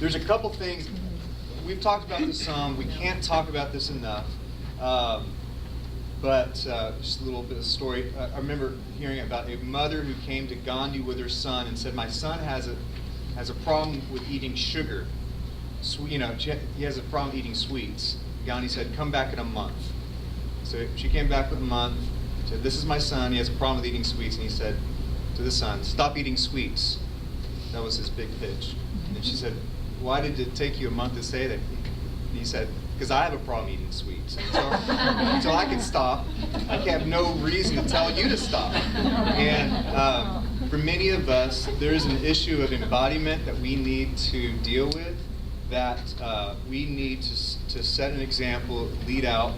there's a couple things. We've talked about this some. We can't talk about this enough. But just a little bit of story. I remember hearing about a mother who came to Gandhi with her son and said, "My son has a problem with eating sugar. He has a problem eating sweets." Gandhi said, "Come back in a month." So she came back with a month. Said, "This is my son. He has a problem with eating sweets." And he said to the son, "Stop eating sweets." That was his big pitch. And she said, "Why did it take you a month to say that?" And he said, "Because I have a problem eating sweets. And so I can stop. I have no reason to tell you to stop." And for many of us, there's an issue of embodiment that we need to deal with, that we need to set an example, lead out.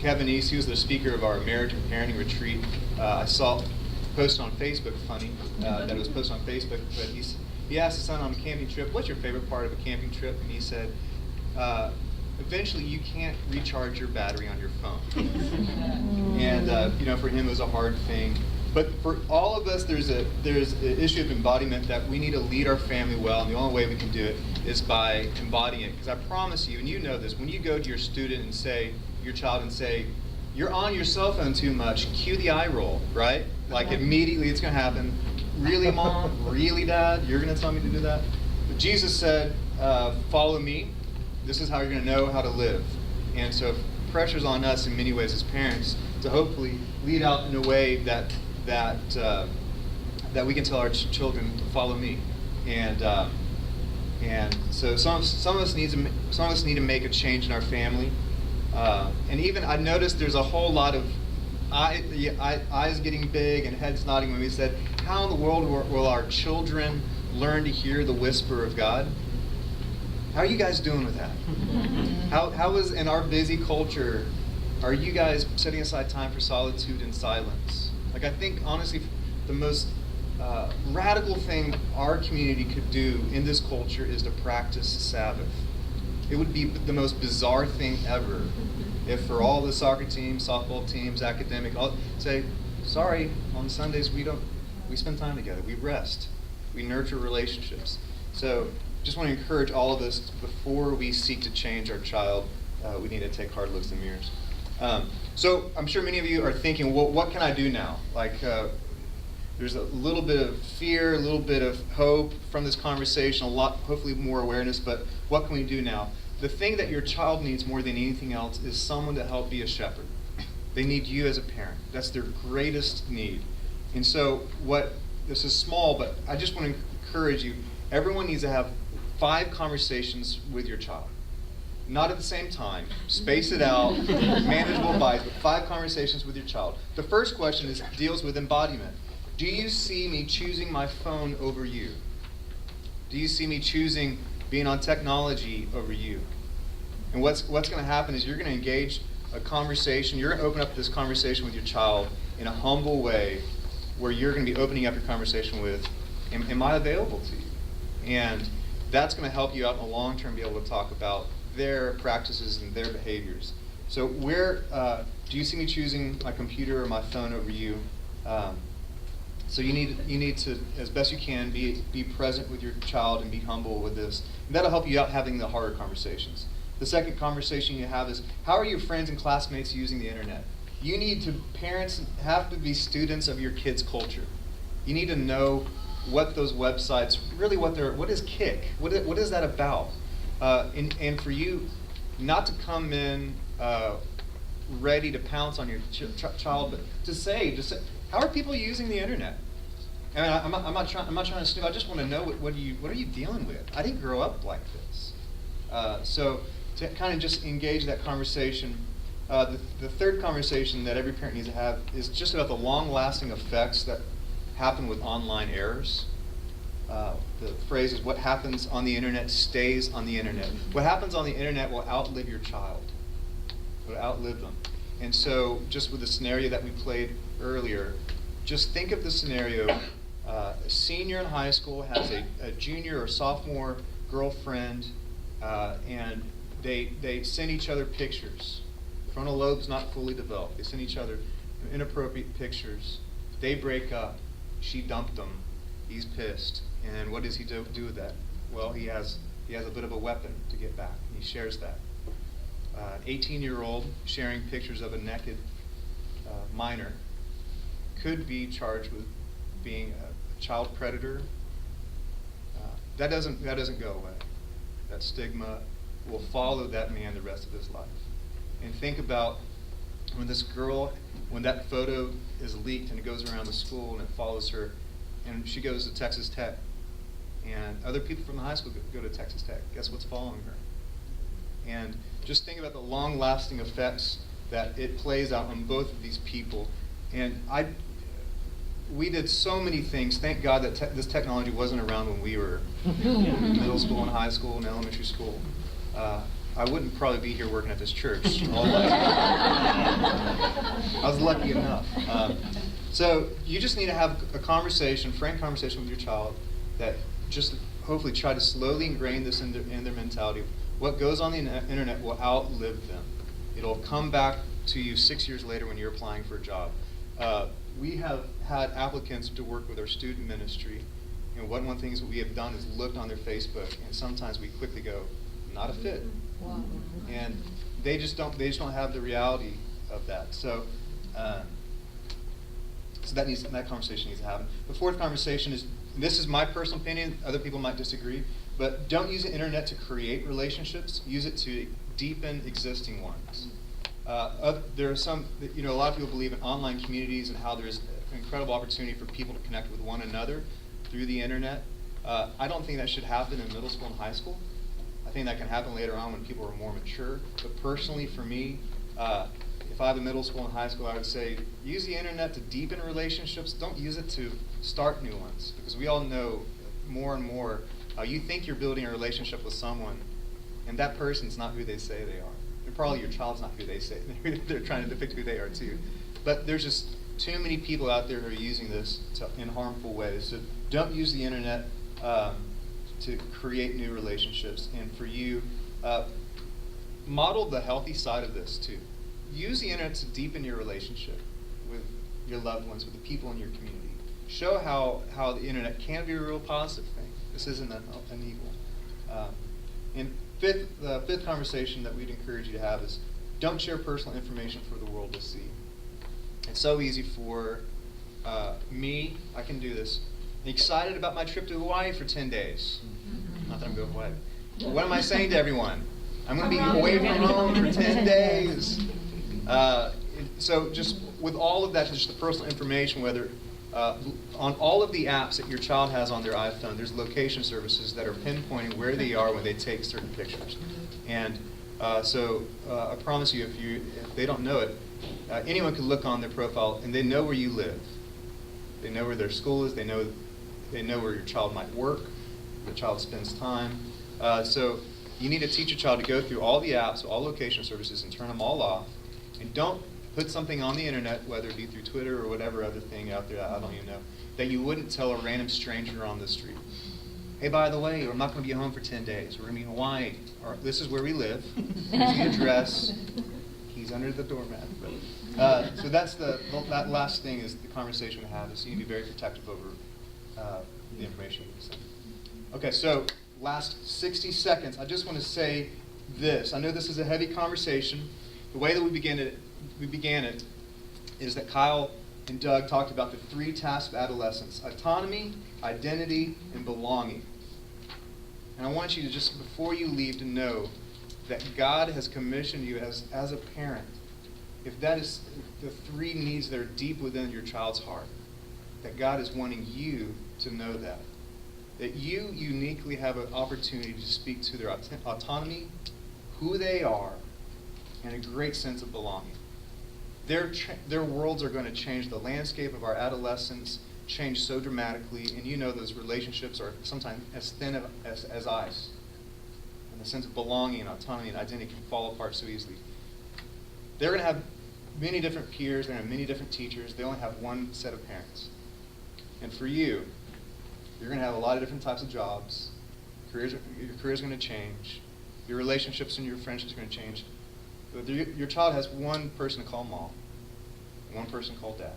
Kevin East, he was the speaker of our marriage and parenting retreat. I saw posted on Facebook, funny, that it was posted on Facebook, but he asked his son on a camping trip, "What's your favorite part of a camping trip?" And he said, eventually you can't recharge your battery on your phone. And for him it was a hard thing. But for all of us, there's an issue of embodiment that we need to lead our family well, and the only way we can do it is by embodying it. Because I promise you, and you know this, when you go to your student and say, your child and say, "You're on your cell phone too much," cue the eye roll, right? Like immediately it's going to happen. "Really, Mom? Really, Dad? You're going to tell me to do that?" But Jesus said, "Follow me. This is how you're going to know how to live." And so pressure's on us in many ways as parents to hopefully lead out in a way that we can tell our children, "Follow me." And so some of us need to make a change in our family. And even I noticed there's a whole lot of eyes getting big and heads nodding when we said, "How in the world will our children learn to hear the whisper of God?" How are you guys doing with that? How is, in our busy culture, are you guys setting aside time for solitude and silence? Like, I think, honestly, the most radical thing our community could do in this culture is to practice Sabbath. It would be the most bizarre thing ever if for all the soccer teams, softball teams, academic, all say, "Sorry, on Sundays we spend time together, we rest, we nurture relationships." So just want to encourage all of us, before we seek to change our child, we need to take hard looks in the mirrors. So I'm sure many of you are thinking, well, what can I do now? Like, there's a little bit of fear, a little bit of hope from this conversation, a lot, hopefully more awareness, but what can we do now? The thing that your child needs more than anything else is someone to help be a shepherd. They need you as a parent. That's their greatest need. And so this is small, but I just want to encourage you, everyone needs to have 5 conversations with your child. Not at the same time, space it out, manageable bites, but 5 conversations with your child. The first question deals with embodiment. Do you see me choosing my phone over you? Do you see me choosing being on technology over you? And what's going to happen is you're going to engage a conversation, you're going to open up this conversation with your child in a humble way, where you're going to be opening up your conversation with, am I available to you? And that's going to help you out in the long term be able to talk about their practices and their behaviors. So do you see me choosing my computer or my phone over you? So you need to, as best you can, be present with your child and be humble with this. And that'll help you out having the harder conversations. The second conversation you have is, how are your friends and classmates using the internet? Parents have to be students of your kids' culture. You need to know what those websites, really what is Kick? What is that about? And for you not to come in ready to pounce on your child, but to say, how are people using the internet? I mean, I'm not trying to snoop. I just want to know what are you dealing with? I didn't grow up like this. So to kind of just engage that conversation. The third conversation that every parent needs to have is just about the long-lasting effects that happen with online errors. The phrase is, what happens on the internet stays on the internet. What happens on the internet will outlive your child. It will outlive them. And so just with the scenario that we played earlier, just think of the scenario. A senior in high school has a junior or sophomore girlfriend, and they send each other pictures. Frontal lobe's not fully developed. They send each other inappropriate pictures. They break up. She dumped him. He's pissed. And what does he do with that? Well, he has he has a bit of a weapon to get back, and he shares that. An 18-year-old sharing pictures of a naked minor could be charged with being a child predator. That doesn't go away. That stigma will follow that man the rest of his life. And think about when this girl, when that photo is leaked and it goes around the school and it follows her, and she goes to Texas Tech, and other people from the high school go to Texas Tech. Guess what's following her? And just think about the long-lasting effects that it plays out on both of these people. And we did so many things. Thank God that this technology wasn't around when we were in middle school and high school and elementary school. I wouldn't probably be here working at this church all life. I was lucky enough. So you just need to have a conversation, frank conversation with your child that just hopefully try to slowly ingrain this in their mentality. What goes on the internet will outlive them. It'll come back to you 6 years later when you're applying for a job. We have had applicants to work with our student ministry, and one of the things that we have done is looked on their Facebook, and sometimes we quickly go, not a fit. Wow. And they just don't have the reality of that. So that conversation needs to happen. The fourth conversation is, this is my personal opinion, other people might disagree, but don't use the internet to create relationships, use it to deepen existing ones. There are some, a lot of people believe in online communities and how there's an incredible opportunity for people to connect with one another through the internet. I don't think that should happen in middle school and high school. I think that can happen later on when people are more mature. But personally, for me, if I have a middle school and high school, I would say use the internet to deepen relationships. Don't use it to start new ones, because we all know more and more you think you're building a relationship with someone, and that person's not who they say they are. And probably your child's not who they say they're trying to depict who they are too. But there's just too many people out there who are using this in harmful ways. So don't use the internet to create new relationships. And for you, model the healthy side of this too. Use the internet to deepen your relationship with your loved ones, with the people in your community. Show how the internet can be a real positive thing. This isn't an evil. And the fifth conversation that we'd encourage you to have is, don't share personal information for the world to see. It's so easy for me, I can do this, excited about my trip to Hawaii for 10 days. Not that I'm going to Hawaii. But what am I saying to everyone? I'm going to be away from home for 10 days. So just with all of that, just the personal information, whether on all of the apps that your child has on their iPhone, there's location services that are pinpointing where they are when they take certain pictures. And so I promise you, if they don't know it, anyone can look on their profile and they know where you live. They know where their school is. They know where your child might work, where the child spends time. So you need to teach your child to go through all the apps, all location services, and turn them all off. And don't put something on the internet, whether it be through Twitter or whatever other thing out there, I don't even know, that you wouldn't tell a random stranger on the street. Hey, by the way, I'm not going to be home for 10 days. We're going to be in Hawaii. Or, this is where we live. Here's the address. He's under the doormat. So that's that last thing is the conversation we have. Is you need to be very protective over the information you send. Okay, so last 60 seconds. I just want to say this. I know this is a heavy conversation. The way that we began it is that Kyle and Doug talked about the 3 tasks of adolescence: autonomy, identity, and belonging. And I want you to just, before you leave, to know that God has commissioned you as a parent. If that is the 3 needs that are deep within your child's heart, that God is wanting you to know that you uniquely have an opportunity to speak to their autonomy, who they are, and a great sense of belonging. Their worlds are going to change. The landscape of our adolescence change so dramatically, and you know those relationships are sometimes as thin as ice. And the sense of belonging and autonomy and identity can fall apart so easily. They're going to have many different peers, they're going to have many different teachers. They only have one set of parents. And for you, you're going to have a lot of different types of jobs. Your career is going to change. Your relationships and your friendships are going to change. But your child has one person to call mom, and one person called dad.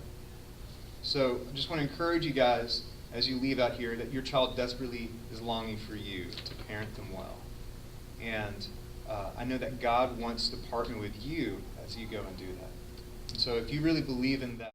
So I just want to encourage you guys, as you leave out here, that your child desperately is longing for you to parent them well. And I know that God wants to partner with you as you go and do that. And so if you really believe in that,